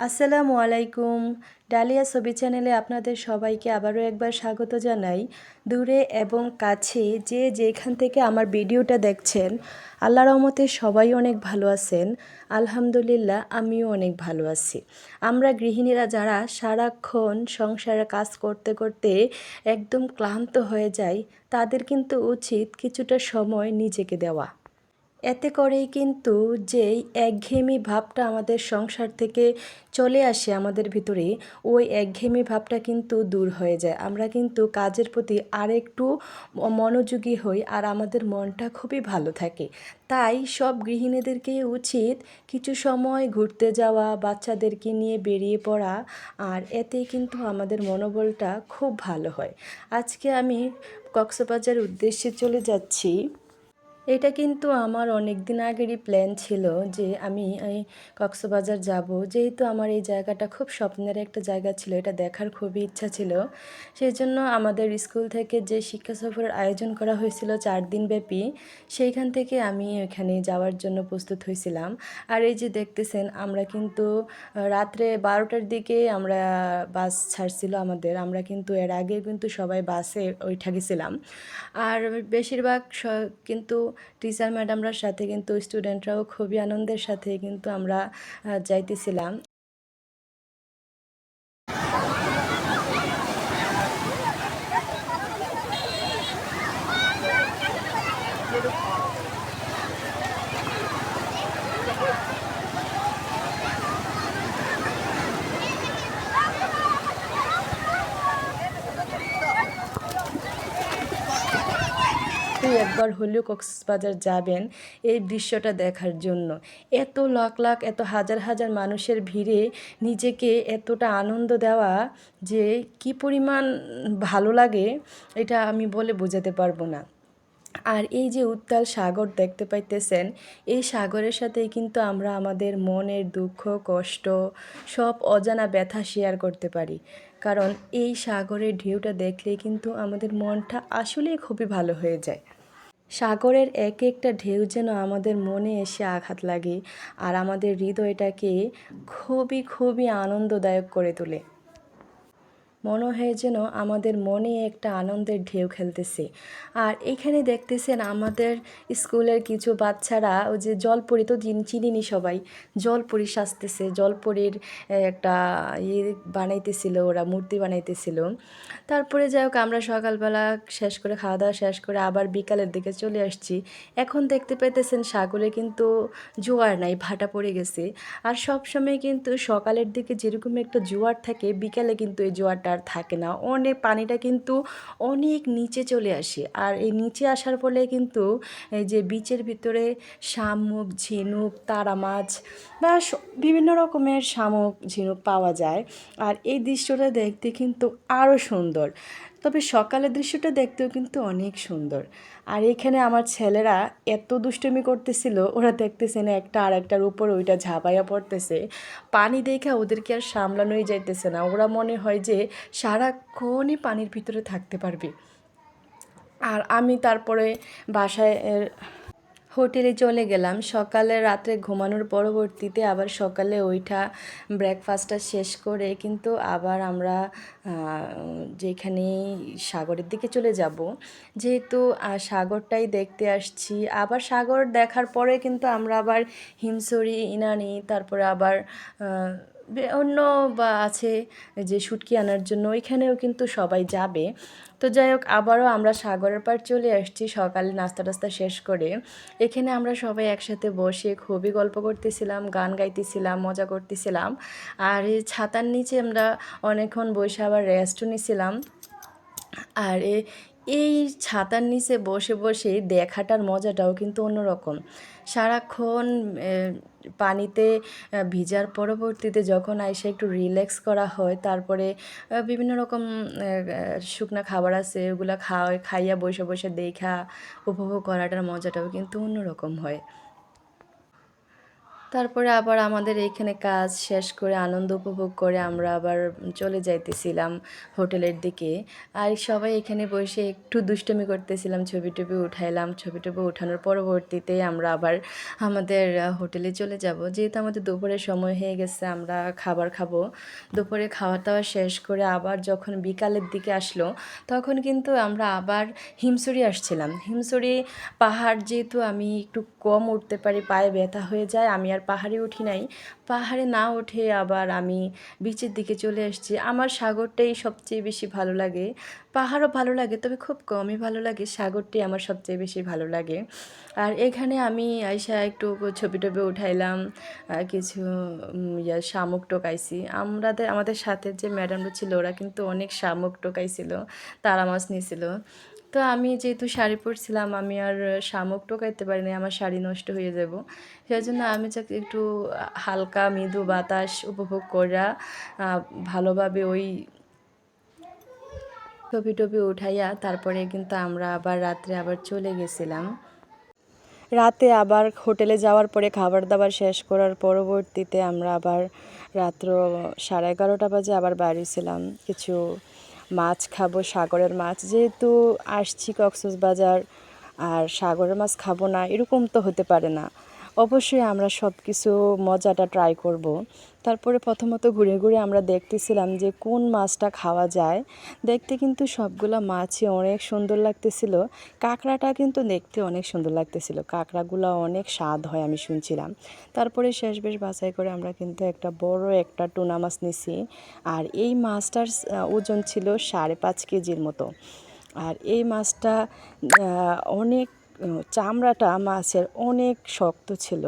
আসসালামু আলাইকুম। ডালিয়া ছবি চ্যানেলে আপনাদের সবাইকে আবারও একবার স্বাগত জানাই। দূরে এবং কাছে যে যেখান থেকে আমার ভিডিওটা দেখছেন, আল্লাহর রহমতে সবাই অনেক ভালো আছেন। আলহামদুলিল্লাহ আমিও অনেক ভালো আছি। আমরা গৃহিণীরা যারা সারাক্ষণ সংসারে কাজ করতে করতে একদম ক্লান্ত হয়ে যাই, তাদের কিন্তু উচিত কিছুটা সময় নিজেকে দেওয়া। এতে করেই কিন্তু যেই একঘেয়েমি ভাবটা আমাদের সংসার থেকে চলে আসে আমাদের ভিতরে, ওই একঘেয়েমি ভাবটা কিন্তু দূর হয়ে যায়। আমরা কিন্তু কাজের প্রতি আরেকটু মনোযোগী হই আর আমাদের মনটা খুবই ভালো থাকে। তাই সব গৃহিণীদেরকে উচিত কিছু সময় ঘুরতে যাওয়া, বাচ্চাদেরকে নিয়ে বেরিয়ে পড়া, আর এতেই কিন্তু আমাদের মনোবলটা খুব ভালো হয়। আজকে আমি কক্সবাজারের উদ্দেশ্যে চলে যাচ্ছি। এটা কিন্তু আমার অনেক দিন আগেরই প্ল্যান ছিল যে আমি এই কক্সবাজার যাব, যেহেতু আমার এই জায়গাটা খুব স্বপ্নের একটা জায়গা ছিল, এটা দেখার খুবই ইচ্ছা ছিল। সেই জন্য আমাদের স্কুল থেকে যে শিক্ষা সফরের আয়োজন করা হয়েছিল 4 দিন ব্যাপী, সেইখান থেকে আমি ওখানে যাওয়ার জন্য প্রস্তুত হয়েছিলাম। আর এই যে দেখতেছেন, আমরা কিন্তু রাত্রে 12টার দিকে আমরা বাস ছাড়ছিল আমাদের, আমরা কিন্তু এর আগে কিন্তু সবাই বাসে ওইঠা গেছিলাম। আর বেশিরভাগ কিন্তু টিচার ম্যাডামরার সাথে কিন্তু স্টুডেন্টরাও খুবই আনন্দের সাথে কিন্তু আমরা যাইতেছিলাম। একবার হলেও কক্সবাজার যাবেন এই দৃশ্যটা দেখার জন্য। এত লাখ লাখ, এত হাজার হাজার মানুষের ভিড়ে নিজেকে এতটা আনন্দ দেওয়া যে কি পরিমাণ ভালো লাগে, এটা আমি বলে বোঝাতে পারবো না। আর এই যে উত্তাল সাগর দেখতে পাইতেছেন, এই সাগরের সাথেই কিন্তু আমরা আমাদের মনের দুঃখ, কষ্ট, সব অজানা ব্যথা শেয়ার করতে পারি। কারণ এই সাগরের ঢেউটা দেখলেই কিন্তু আমাদের মনটা আসলেই খুবই ভালো হয়ে যায়। সাগরের এক একটা ঢেউ যেন আমাদের মনে এসে আঘাত লাগে আর আমাদের হৃদয়টাকে খুবই খুবই আনন্দদায়ক করে তোলে। মনে হয় যেন আমাদের মনে একটা আনন্দের ঢেউ খেলতেছে। আর এখানে দেখতেছেন আমাদের স্কুলের কিছু বাচ্চারা ওই যে জলপরি তো চিনিনি সবাই, জলপরি সাজতেছে, জলপরির একটা ইয়ে বানাইতেছিল, ওরা মূর্তি বানাইতেছিল। তারপরে যাই হোক, আমরা সকালবেলা শেষ করে খাওয়া দাওয়া শেষ করে আবার বিকালের দিকে চলে আসছি। এখন দেখতে পাইতেছেন সাগরে কিন্তু জোয়ার নাই, ভাটা পড়ে গেছে। আর সব সময় কিন্তু সকালের দিকে যেরকম একটা জোয়ার থাকে, বিকালে কিন্তু এই জোয়ারটা আর থাকে না। অনেক পানিটা কিন্তু অনেক নিচে চলে আসে। আর এই নিচে আসার ফলে কিন্তু এই যে বিচের ভিতরে শামুক, ঝিনুক, তারা মাছ বা বিভিন্ন রকমের শামুক, ঝিনুক পাওয়া যায়। আর এই দৃশ্যটা দেখতে কিন্তু আরও সুন্দর। তবে সকালের দৃশ্যটা দেখতেও কিন্তু অনেক সুন্দর। আর এখানে আমার ছেলেরা এত দুষ্টুমি করতেছিল, ওরা দেখতেছে না একটা আর একটার উপর ওইটা ঝাঁপাইয়া পড়তেছে। পানি দেখে ওদেরকে আর সামলানোই যাইতেছে না, ওরা মনে হয় যে সারাক্ষণই পানির ভিতরে থাকতে পারবে। আর আমি তারপরে বাসায় হোটেলে চলে গেলাম। সকালে রাত্রে ঘুমানোর পরবর্তীতে আবার সকালে ওইটা ব্রেকফাস্টটা শেষ করে কিন্তু আবার আমরা যেখানে সাগরের দিকে চলে যাব, যেহেতু সাগরটাই দেখতে আসছি। আবার সাগর দেখার পরে কিন্তু আমরা আবার হিমছড়ি, ইনানি, তারপরে আবার অন্য বা আছে যে শুটকি আনার জন্য, ওইখানেও কিন্তু সবাই যাবে। তো যাই হোক, আবারও আমরা সাগরের পাড় চলে আসছি সকালে নাস্তা টাস্তা শেষ করে। এখানে আমরা সবাই একসাথে বসে খুবই গল্প করতেছিলাম, গান গাইতেছিলাম, মজা করতেছিলাম। আর এই ছাতার নিচে আমরা অনেকক্ষণ বসে আবার রেস্টও নিছিলাম। আর এই ছাতার নিচে বসে বসে দেখাটার মজাটাও কিন্তু অন্যরকম। সারাক্ষণ পানিতে ভিজার পরবর্তীতে যখন আইসা একটু রিল্যাক্স করা হয়, তারপরে বিভিন্ন রকম শুকনা খাবার আছে, ওগুলো খাইয়া বসে বসে দেখা উপভোগ করাটার মজাটাও কিন্তু অন্যরকম হয়। তারপরে আবার আমাদের এইখানে কাজ শেষ করে আনন্দ উপভোগ করে আমরা আবার চলে যাইতেছিলাম হোটেলের দিকে। আর সবাই এখানে বসে একটু দুষ্টুমি করতেছিলাম, ছবি টবি উঠাইলাম। ছবি টবি উঠানোর পরবর্তীতে আমরা আবার আমাদের হোটেলে চলে যাব, যেহেতু আমাদের দুপুরের সময় হয়ে গেছে, আমরা খাবার খাবো। দুপুরে খাওয়া দাওয়া শেষ করে আবার যখন বিকালের দিকে আসলো, তখন কিন্তু আমরা আবার হিমছড়ি আসছিলাম। হিমছড়ি পাহাড় যেহেতু আমি একটু কম উঠতে পারি, পায়ে ব্যথা হয়ে যায়, আমি আর পাহাড়ে উঠি নাই। পাহাড়ে না উঠে আবার আমি বিচের দিকে চলে এসেছি। আমার সাগরটাই সবচেয়ে বেশি ভালো লাগে। পাহাড়ও ভালো লাগে, তবে খুব কমই ভালো লাগে। সাগরটাই আমার সবচেয়ে বেশি ভালো লাগে। আর এখানে আমি আইসা একটু ছবি টবি উঠাইলাম, কিছু শামুক টোকাইছি। আমাদের সাথে যে ম্যাডামরা ছিল, ওরা কিন্তু অনেক শামুক টোকাইছিল, তারা মাছ নিয়েছিল। তো আমি যেহেতু শাড়ি পরছিলাম, আমি আর শামুক টোকাইতে পারিনি, আমার শাড়ি নষ্ট হয়ে যাব। সেই জন্য আমি একটু হালকা মৃদু বাতাস উপভোগ করা ভালোভাবে ওই ছবি টবি উঠাইয়া তারপরে কিন্তু আমরা আবার রাত্রে আবার চলে গেছিলাম। রাতে আবার হোটেলে যাওয়ার পরে খাবার দাবার শেষ করার পরবর্তীতে আমরা আবার রাত্র 11:30 বাজে আবার বাড়ি ছিলাম। কিছু মাছ খাবো, সাগরের মাছ, যেহেতু আসছি কক্সবাজার আর সাগরের মাছ খাবো না এরকম তো হতে পারে না। অবশ্যই আমরা সব কিছু মজাটা ট্রাই করব। তারপরে প্রথমত ঘুরে ঘুরে আমরা দেখতেছিলাম যে কোন মাছটা খাওয়া যায়। দেখতে কিন্তু সবগুলা মাছই অনেক সুন্দর লাগতেছিল। কাঁকড়াটা কিন্তু দেখতে অনেক সুন্দর লাগতেছিল, কাঁকড়াগুলো অনেক স্বাদ হয় আমি শুনছিলাম। তারপরে শেষ বেশ বাছাই করে আমরা কিন্তু একটা বড় একটা টুনা মাছ নিছি। আর এই মাছটার ওজন ছিল 5.5 কেজির মতো। আর এই মাছটা অনেক চামড়াটা মাছের অনেক শক্ত ছিল।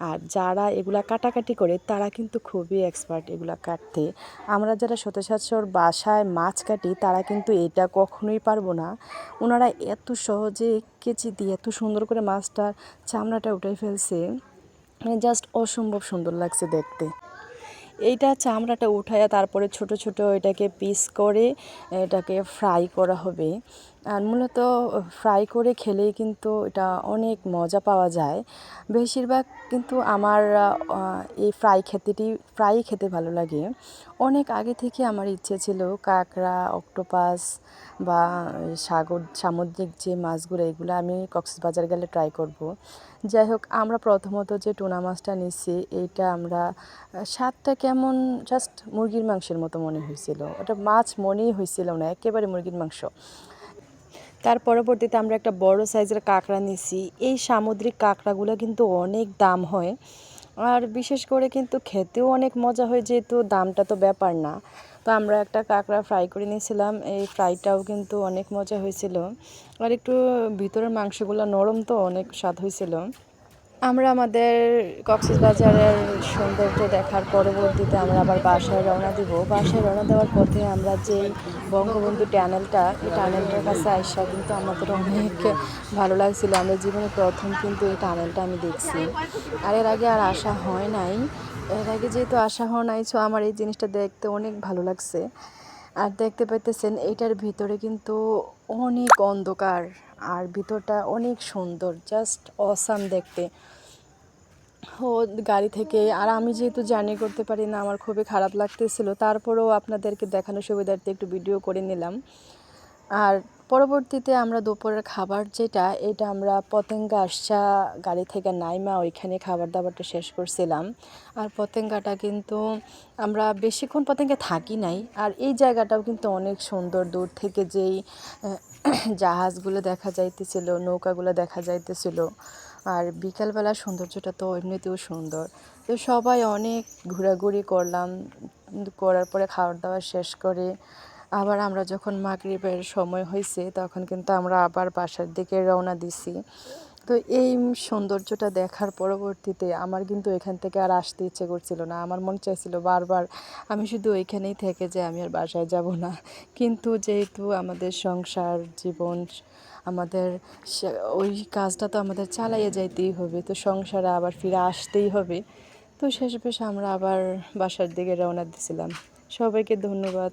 আর যারা এগুলা কাটাকাটি করে তারা কিন্তু খুবই এক্সপার্ট এগুলা কাটতে। আমরা যারা সচরাচর বাসায় মাছ কাটি তারা কিন্তু এটা কখনোই পারবো না। ওনারা এত সহজে কেচি দিয়ে এত সুন্দর করে মাছটার চামড়াটা উঠাই ফেলছে, মানে জাস্ট অসম্ভব সুন্দর লাগছে দেখতে। এইটা চামড়াটা উঠায়া তারপরে ছোট ছোট এটাকে পিস করে এটাকে ফ্রাই করা হবে। আর মূলত ফ্রাই করে খেলেই কিন্তু এটা অনেক মজা পাওয়া যায়। বেশিরভাগ কিন্তু আমার এই ফ্রাই খেতে ভালো লাগে। অনেক আগে থেকে আমার ইচ্ছে ছিল কাঁকড়া, অক্টোপাস বা সামুদ্রিক যে মাছগুলো, এগুলো আমি কক্সবাজার গেলে ট্রাই করব। যাই হোক, আমরা প্রথমত যে টুনা মাছটা নিচ্ছি, এইটা আমরা স্বাদটা কেমন, জাস্ট মুরগির মাংসের মতো মনে হয়েছিল। ওটা মাছ মনেই হয়েছিল না, একেবারে মুরগির মাংস। তার পরবর্তীতে আমরা একটা বড় সাইজের কাঁকড়া নিছি। এই সামুদ্রিক কাঁকড়াগুলো কিন্তু অনেক দাম হয়, আর বিশেষ করে কিন্তু খেতেও অনেক মজা হয়, যেহেতু দামটা তো ব্যাপার না। তো আমরা একটা কাঁকড়া ফ্রাই করে নিয়েছিলাম, এই ফ্রাইটাও কিন্তু অনেক মজা হয়েছিল। আর একটু ভিতরের মাংসগুলো নরম, তো অনেক স্বাদ হয়েছিল। আমরা আমাদের কক্সবাজারের সৌন্দর্য দেখার পরবর্তীতে আমরা আবার বাসায় রওনা দিব। বাসায় রওনা দেওয়ার পথে আমরা যেই বঙ্গবন্ধু টানেলটা, এই টানেলটার কাছে আইসা কিন্তু আমাদের অনেক ভালো লাগছিল। আমরা জীবনে প্রথম কিন্তু এই টানেলটা আমি দেখছি, আর এর আগে আর আসা হয় নাই। এর আগে যেহেতু আসা হয় নাই, সো আমার এই জিনিসটা দেখতে অনেক ভালো লাগছে। আর দেখতে পাইতেছেন এইটার ভিতরে কিন্তু অনেক অন্ধকার, আর ভিতরটা অনেক সুন্দর, জাস্ট অসাম দেখতে। ও গাড়ি থেকে, আর আমি যেহেতু জার্নি করতে পারি না, আমার খুবই খারাপ লাগতেছিল, তারপরেও আপনাদেরকে দেখানোর সুবিধার্থে একটু ভিডিও করে নিলাম। আর পরবর্তীতে আমরা দুপুরের খাবার যেটা, এটা আমরা পতেঙ্গা আসছা গাড়ি থেকে নাইমা ওইখানে খাবার দাবারটা শেষ করছিলাম। আর পতেঙ্গাটা কিন্তু আমরা বেশিক্ষণ পতেঙ্গা থাকি নাই। আর এই জায়গাটাও কিন্তু অনেক সুন্দর, দূর থেকে যেই জাহাজগুলো দেখা যাইতেছিল, নৌকাগুলো দেখা যাইতেছিল। আর বিকালবেলা সৌন্দর্যটা তো এমনিতেও সুন্দর। তো সবাই অনেক ঘোরাঘুরি করলাম, করার পরে খাওয়ার দাওয়া শেষ করে আবার আমরা যখন মাগরিবের সময় হয়েছে, তখন কিন্তু আমরা আবার বাসার দিকে রওনা দিছি। তো এই সৌন্দর্যটা দেখার পরবর্তীতে আমার কিন্তু এখান থেকে আর আসতে ইচ্ছে করছিল না। আমার মন চাইছিল বারবার আমি শুধু ওইখানেই থেকে যাই, আমি আর বাসায় যাব না। কিন্তু যেহেতু আমাদের সংসার জীবন, আমাদের ওই কাজটা তো আমাদের চালাইয়ে যাইতেই হবে, তো সংসারে আবার ফিরে আসতেই হবে। তো শেষমেশ আমরা আবার বাসার দিকে রওনা দিয়েছিলাম। সবাইকে ধন্যবাদ।